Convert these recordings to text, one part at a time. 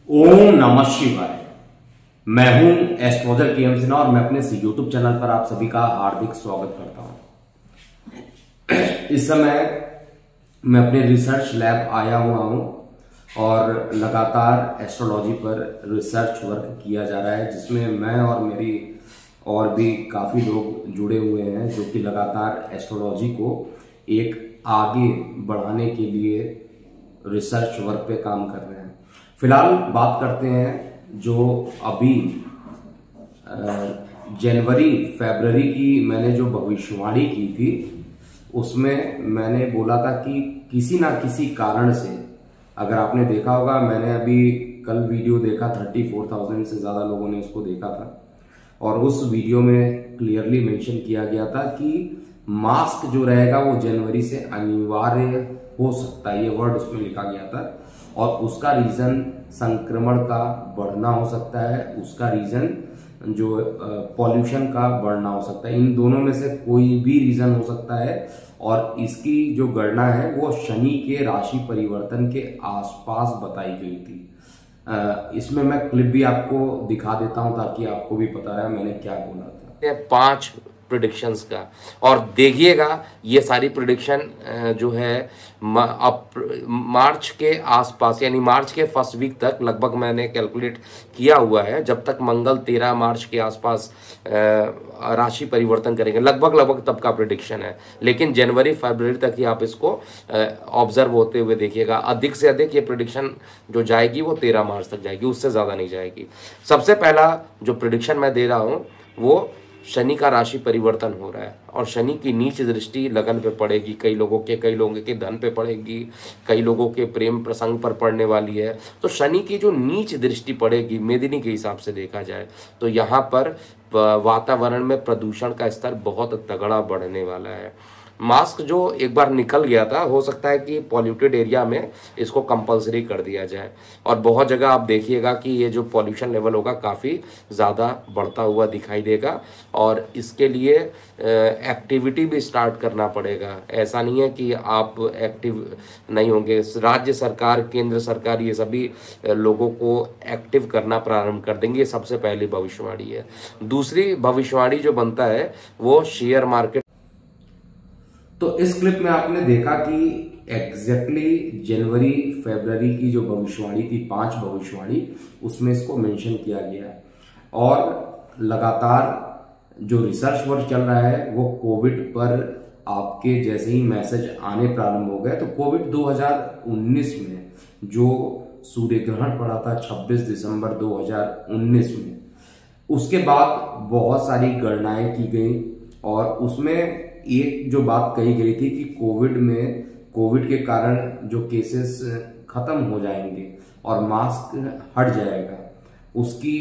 ओम नमः शिवाय। मैं हूं एस्ट्रोलॉजर के.एम. सिन्हा और मैं अपने इस यूट्यूब चैनल पर आप सभी का हार्दिक स्वागत करता हूं। इस समय मैं अपने रिसर्च लैब आया हुआ हूं और लगातार एस्ट्रोलॉजी पर रिसर्च वर्क किया जा रहा है, जिसमें मैं और मेरी और भी काफी लोग जुड़े हुए हैं जो कि लगातार एस्ट्रोलॉजी को एक आगे बढ़ाने के लिए रिसर्च वर्क पे काम कर रहे हैं। फिलहाल बात करते हैं जो अभी जनवरी फरवरी की मैंने जो भविष्यवाणी की थी, उसमें मैंने बोला था कि किसी ना किसी कारण से, अगर आपने देखा होगा, मैंने अभी कल वीडियो देखा, 34,000 से ज्यादा लोगों ने उसको देखा था और उस वीडियो में क्लियरली मेंशन किया गया था कि मास्क जो रहेगा वो जनवरी से अनिवार्य हो सकता है, ये वर्ड उसमें लिखा गया था। और उसका रीजन संक्रमण का बढ़ना हो सकता है, उसका रीजन जो पॉल्यूशन का बढ़ना हो सकता है। इन दोनों में से कोई भी रीजन हो सकता है और इसकी जो गणना है वो शनि के राशि परिवर्तन के आसपास बताई गई थी। इसमें मैं क्लिप भी आपको दिखा देता हूं ताकि आपको भी पता रहे मैंने क्या बोला था। 5 प्रिडिक्शंस का, और देखिएगा ये सारी प्रिडिक्शन जो है मार्च के आसपास, यानी मार्च के फर्स्ट वीक तक लगभग मैंने कैलकुलेट किया हुआ है। जब तक मंगल 13 मार्च के आसपास राशि परिवर्तन करेंगे, लगभग तब का प्रिडिक्शन है। लेकिन जनवरी फरवरी तक ही आप इसको ऑब्जर्व होते हुए देखिएगा। अधिक से अधिक ये प्रिडिक्शन जो जाएगी वो 13 मार्च तक जाएगी, उससे ज़्यादा नहीं जाएगी। सबसे पहला जो प्रिडिक्शन मैं दे रहा हूँ वो शनि का राशि परिवर्तन हो रहा है और शनि की नीच दृष्टि लगन पे पड़ेगी। कई लोगों के धन पे पड़ेगी, कई लोगों के प्रेम प्रसंग पर पड़ने वाली है। तो शनि की जो नीच दृष्टि पड़ेगी मेदिनी के हिसाब से देखा जाए तो यहाँ पर वातावरण में प्रदूषण का स्तर बहुत तगड़ा बढ़ने वाला है। मास्क जो एक बार निकल गया था, हो सकता है कि पॉल्यूटेड एरिया में इसको कंपलसरी कर दिया जाए। और बहुत जगह आप देखिएगा कि ये जो पॉल्यूशन लेवल होगा काफ़ी ज़्यादा बढ़ता हुआ दिखाई देगा और इसके लिए एक्टिविटी भी स्टार्ट करना पड़ेगा। ऐसा नहीं है कि आप एक्टिव नहीं होंगे। राज्य सरकार, केंद्र सरकार, ये सभी लोगों को एक्टिव करना प्रारंभ कर देंगे। ये सबसे पहली भविष्यवाणी है। दूसरी भविष्यवाणी जो बनता है वो शेयर मार्केट। तो इस क्लिप में आपने देखा कि एग्जैक्टली जनवरी फरवरी की जो भविष्यवाणी थी, 5 भविष्यवाणी, उसमें इसको मेंशन किया गया और लगातार जो रिसर्च वर्क चल रहा है वो कोविड पर आपके जैसे ही मैसेज आने प्रारंभ हो गए। तो कोविड 2019 में जो सूर्य ग्रहण पड़ा था 26 दिसंबर 2019 में, उसके बाद बहुत सारी गणनाएं की गई और उसमें एक जो बात कही गई थी कि कोविड के कारण जो केसेस खत्म हो जाएंगे और मास्क हट जाएगा, उसकी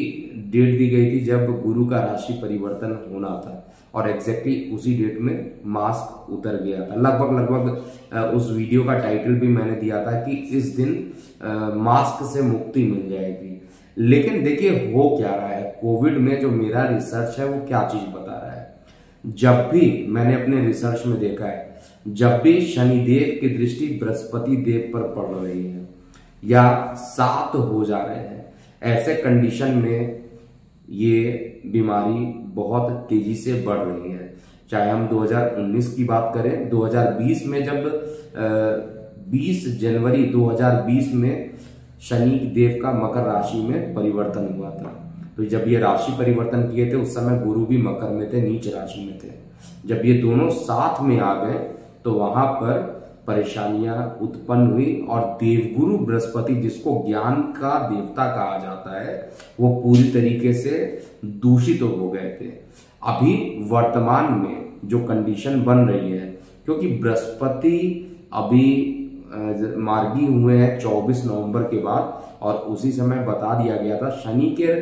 डेट दी गई थी जब गुरु का राशि परिवर्तन होना था और एग्जैक्टली उसी डेट में मास्क उतर गया था। लगभग उस वीडियो का टाइटल भी मैंने दिया था कि इस दिन मास्क से मुक्ति मिल जाएगी। लेकिन देखिए हो क्या रहा है, कोविड में जो मेरा रिसर्च है वो क्या चीज बता रहा है। जब भी मैंने अपने रिसर्च में देखा है, जब भी शनिदेव की दृष्टि बृहस्पति देव पर पड़ रही है या 7 हो जा रहे हैं, ऐसे कंडीशन में ये बीमारी बहुत तेजी से बढ़ रही है। चाहे हम 2019 की बात करें, 2020 में जब 20 जनवरी 2020 में शनि देव का मकर राशि में परिवर्तन हुआ था, तो जब ये राशि परिवर्तन किए थे उस समय गुरु भी मकर में थे, नीच राशि में थे। जब ये दोनों साथ में आ गए तो वहां पर परेशानियां उत्पन्न हुई और देवगुरु बृहस्पति, जिसको ज्ञान का देवता कहा जाता है, वो पूरी तरीके से दूषित हो गए थे। अभी वर्तमान में जो कंडीशन बन रही है, क्योंकि बृहस्पति अभी मार्गी हुए हैं 24 नवंबर के बाद और उसी समय बता दिया गया था शनि के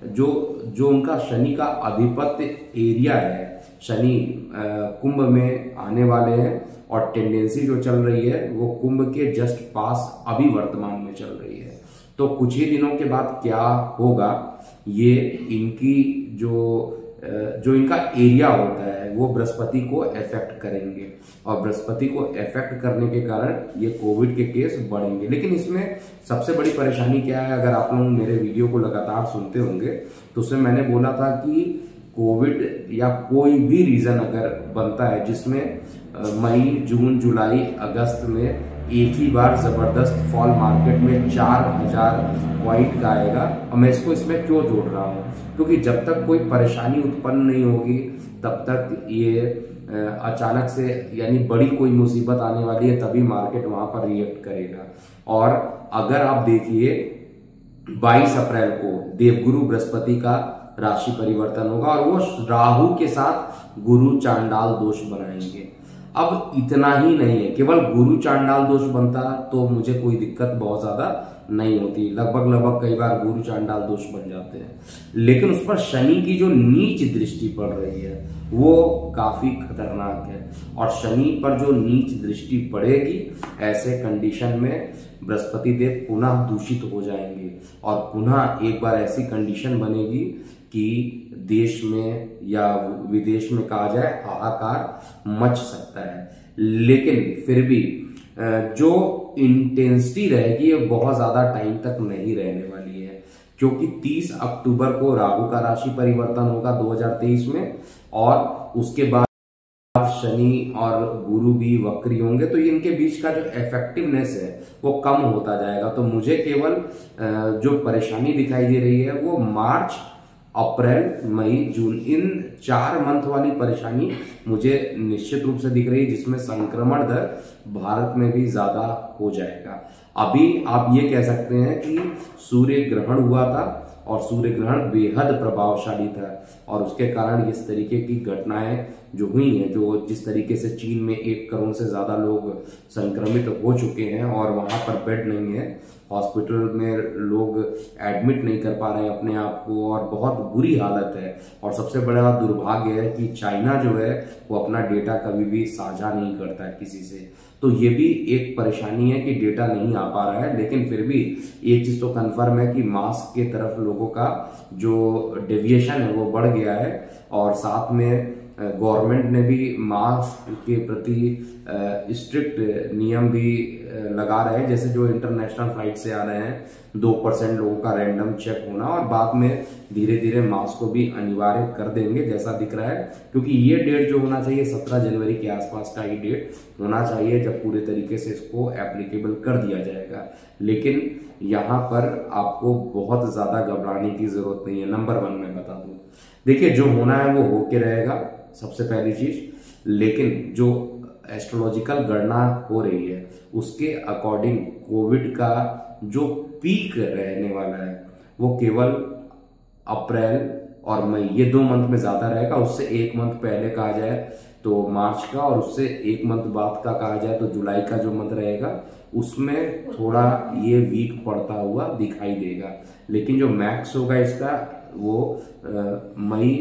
जो उनका शनि का अधिपत्य एरिया है, शनि कुंभ में आने वाले हैं और टेंडेंसी जो चल रही है वो कुंभ के जस्ट पास अभी वर्तमान में चल रही है। तो कुछ ही दिनों के बाद क्या होगा, ये इनकी जो जो इनका एरिया होता है वो बृहस्पति को इफेक्ट करेंगे, और बृहस्पति को इफेक्ट करने के कारण ये कोविड के केस बढ़ेंगे। लेकिन इसमें सबसे बड़ी परेशानी क्या है, अगर आप लोग मेरे वीडियो को लगातार सुनते होंगे तो उसमें मैंने बोला था कि कोविड या कोई भी रीजन अगर बनता है जिसमें मई, जून, जुलाई, अगस्त में एक ही बार जबरदस्त फॉल मार्केट में 4000 पॉइंट का आएगा। और मैं इसमें क्यों जोड़ रहा हूँ, क्योंकि जब तक कोई परेशानी उत्पन्न नहीं होगी तब तक ये अचानक से यानी बड़ी कोई मुसीबत आने वाली है तभी मार्केट वहां पर रिएक्ट करेगा। और अगर आप देखिए 22 अप्रैल को देवगुरु बृहस्पति का राशि परिवर्तन होगा और वो राहु के साथ गुरु चांडाल दोष बनाएंगे। अब इतना ही नहीं है, केवल गुरु चांडाल दोष बनता तो मुझे कोई दिक्कत बहुत ज्यादा नहीं होती, लगभग कई बार गुरु चांडाल दोष बन जाते हैं, लेकिन उस पर शनि की जो नीच दृष्टि पड़ रही है वो काफी खतरनाक है। और शनि पर जो नीच दृष्टि पड़ेगी ऐसे कंडीशन में बृहस्पति देव पुनः दूषित हो जाएंगे और पुनः एक बार ऐसी कंडीशन बनेगी कि देश में या विदेश में कहा जाए हाहाकार मच सकता है। लेकिन फिर भी जो इंटेंसिटी रहेगी वो बहुत ज्यादा टाइम तक नहीं रहने वाली है, क्योंकि 30 अक्टूबर को राहु का राशि परिवर्तन होगा 2023 में, और उसके बाद शनि और गुरु भी वक्री होंगे, तो इनके बीच का जो इफेक्टिवनेस है वो कम होता जाएगा। तो मुझे केवल जो परेशानी दिखाई दे रही है वो मार्च, अप्रैल, मई, जून, इन 4 मंथ वाली परेशानी मुझे निश्चित रूप से दिख रही है, जिसमें संक्रमण दर भारत में भी ज्यादा हो जाएगा। अभी आप ये कह सकते हैं कि सूर्य ग्रहण हुआ था और सूर्य ग्रहण बेहद प्रभावशाली था और उसके कारण इस तरीके की घटनाएं जो हुई हैं, जो जिस तरीके से चीन में 1 करोड़ से ज्यादा लोग संक्रमित हो चुके हैं और वहां पर बेड नहीं है, हॉस्पिटल में लोग एडमिट नहीं कर पा रहे हैं अपने आप को और बहुत बुरी हालत है। और सबसे बड़ा दुर्भाग्य है कि चाइना जो है वो अपना डेटा कभी भी साझा नहीं करता है किसी से, तो ये भी एक परेशानी है कि डेटा नहीं आ पा रहा है। लेकिन फिर भी एक चीज तो कंफर्म है कि मास्क के तरफ लोगों का जो डेविएशन है वो बढ़ गया है और साथ में गवर्नमेंट ने भी मास्क के प्रति स्ट्रिक्ट नियम भी लगा रहे हैं, जैसे जो इंटरनेशनल फ्लाइट से आ रहे हैं 2% लोगों का रैंडम चेक होना, और बाद में धीरे धीरे मास्क को भी अनिवार्य कर देंगे जैसा दिख रहा है, क्योंकि ये डेट जो होना चाहिए 17 जनवरी के आसपास का ही डेट होना चाहिए जब पूरे तरीके से इसको एप्लीकेबल कर दिया जाएगा। लेकिन यहाँ पर आपको बहुत ज्यादा घबराने की जरूरत नहीं है। नंबर 1 मैं बता दूं, देखिए जो होना है वो होके रहेगा सबसे पहली चीज, लेकिन जो एस्ट्रोलॉजिकल गणना हो रही है उसके अकॉर्डिंग कोविड का जो पीक रहने वाला है वो केवल अप्रैल और मई, ये 2 मंथ में ज्यादा रहेगा। उससे 1 मंथ पहले कहा जाए तो मार्च का, और उससे 1 मंथ बाद का कहा जाए तो जुलाई का जो मंथ रहेगा उसमें थोड़ा ये वीक पड़ता हुआ दिखाई देगा। लेकिन जो मैक्स होगा इसका वो मई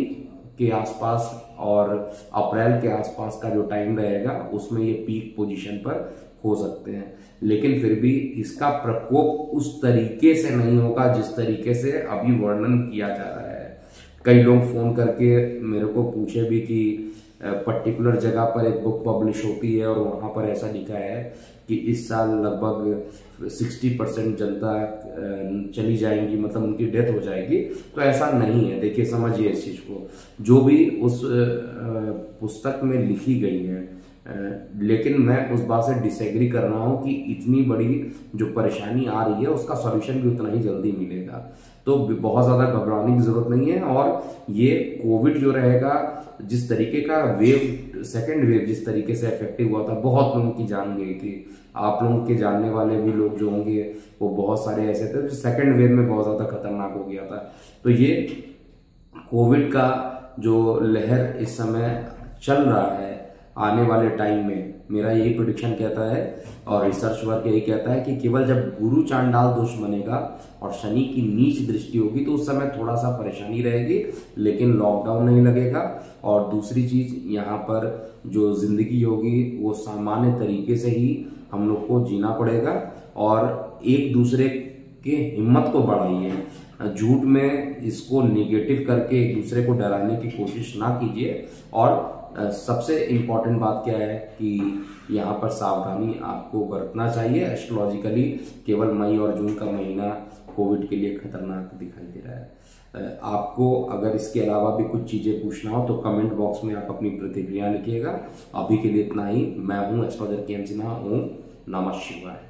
के आसपास और अप्रैल के आसपास का जो टाइम रहेगा उसमें ये पीक पोजीशन पर हो सकते हैं। लेकिन फिर भी इसका प्रकोप उस तरीके से नहीं होगा जिस तरीके से अभी वर्णन किया जा रहा है। कई लोग फोन करके मेरे को पूछे भी कि पर्टिकुलर जगह पर एक बुक पब्लिश होती है और वहां पर ऐसा लिखा है कि इस साल लगभग 60% जनता चली जाएंगी, मतलब उनकी डेथ हो जाएगी, तो ऐसा नहीं है। देखिए समझिए इस चीज को, जो भी उस पुस्तक में लिखी गई है, लेकिन मैं उस बात से डिसएग्री कर रहा हूं कि इतनी बड़ी जो परेशानी आ रही है उसका सॉल्यूशन भी उतना ही जल्दी मिलेगा, तो बहुत ज्यादा घबराने की जरूरत नहीं है। और ये कोविड जो रहेगा, जिस तरीके का वेव, सेकेंड वेव जिस तरीके से इफेक्टिव हुआ था, बहुत लोगों की जान गई थी। आप लोगों के जानने वाले भी लोग जो होंगे वो बहुत सारे ऐसे थे जो सेकेंड वेव में बहुत ज्यादा खतरनाक हो गया था। तो ये कोविड का जो लहर इस समय चल रहा है, आने वाले टाइम में मेरा यही प्रेडिक्शन कहता है और रिसर्च वर्क यही कहता है कि केवल जब गुरु चांडाल दोष बनेगा और शनि की नीच दृष्टि होगी तो उस समय थोड़ा सा परेशानी रहेगी, लेकिन लॉकडाउन नहीं लगेगा। और दूसरी चीज, यहाँ पर जो जिंदगी होगी वो सामान्य तरीके से ही हम लोग को जीना पड़ेगा और एक दूसरे के हिम्मत को बढ़ाइए। झूठ में इसको निगेटिव करके एक दूसरे को डराने की कोशिश ना कीजिए। और सबसे इम्पोर्टेंट बात क्या है कि यहाँ पर सावधानी आपको बरतना चाहिए। एस्ट्रोलॉजिकली केवल मई और जून का महीना कोविड के लिए खतरनाक दिखाई दे रहा है। आपको अगर इसके अलावा भी कुछ चीजें पूछना हो तो कमेंट बॉक्स में आप अपनी प्रतिक्रिया लिखिएगा। अभी के लिए इतना ही। मैं हूँ एस्ट्रोलॉजर के एम सिन्हा। ओम नमः शिवाय।